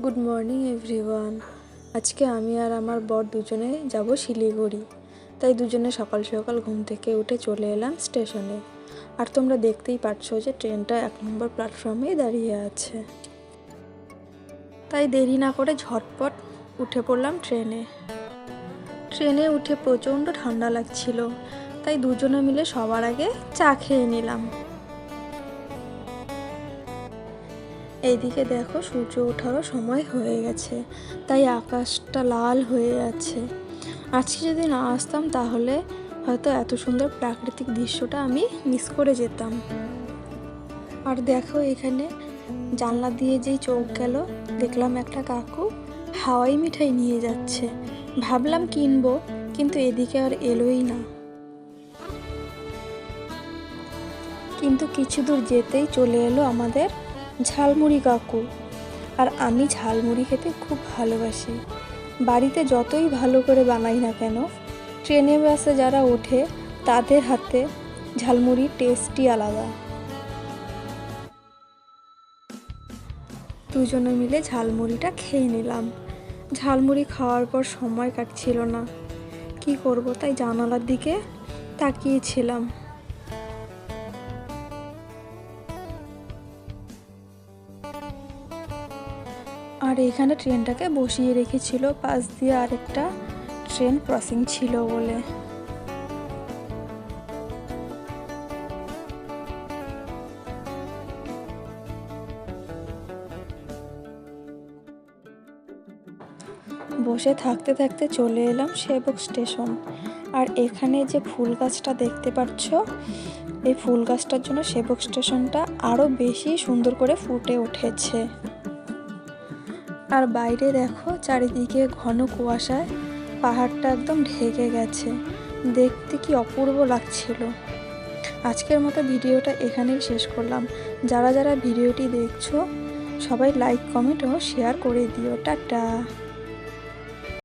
Good morning everyone. আজকে আমি আর আমার বর দুজনে যাব শিলিগুড়ি। তাই দুজনে সকাল সকাল ঘুম থেকে উঠে চলে এলাম স্টেশনে। আর তোমরা দেখতেই পাচ্ছ যে ট্রেনটা 1 নম্বর প্ল্যাটফর্মেই দাঁড়িয়ে আছে। তাই দেরি না করে ঝটপট উঠে পড়লাম ট্রেনে উঠে প্রচণ্ড ঠান্ডা লাগছিল, তাই দুজনে মিলে সবার আগে চা খেয়ে নিলাম। এইদিকে দেখো সূর্য ওঠারও সময় হয়ে গেছে, তাই আকাশটা লাল হয়ে আছে। আজকে যদি না আসতাম তাহলে হয়তো এত সুন্দর প্রাকৃতিক দৃশ্যটা আমি মিস করে যেতাম। আর দেখো এখানে জানলা দিয়ে যেই চোখ গেল, দেখলাম একটা কাকু হাওয়াই মিঠাই নিয়ে যাচ্ছে। ভাবলাম কিনবো, কিন্তু এদিকে আর এলোই না। কিন্তু কিছু দূর যেতেই চলে এলো আমাদের ঝালমুড়ি কাকু। আর আমি ঝালমুড়ি খেতে খুব ভালোবাসি। বাড়িতে যতই ভালো করে বানাই না কেন, ট্রেনে বাসে যারা ওঠে তাদের হাতে ঝালমুড়ির টেস্টই আলাদা। দুজনে মিলে ঝালমুড়িটা খেয়ে নিলাম। ঝালমুড়ি খাওয়ার পর সময় কাটছিল না, কি করব, তাই জানালার দিকে তাকিয়েছিলাম। আর এখানে ট্রেনটাকে বসিয়ে রেখেছিল, পাশ দিয়ে আরেকটা ট্রেন ক্রসিং ছিল বলে। বসে থাকতে থাকতে চলে এলাম সেবক স্টেশন। আর এখানে যে ফুল গাছটা দেখতে পাচ্ছ, এই ফুল গাছটার জন্য সেবক স্টেশনটা আরও বেশি সুন্দর করে ফুটে উঠেছে। আর বাইরে দেখো চারিদিকে ঘন কুয়াশায় পাহাড়টা একদম ঢেকে গেছে, দেখতে কি অপূর্ব লাগছিল। আজকের মতো ভিডিওটা এখানেই শেষ করলাম। যারা যারা ভিডিওটি দেখছো সবাই লাইক, কমেন্ট ও শেয়ার করে দিও। টাটা।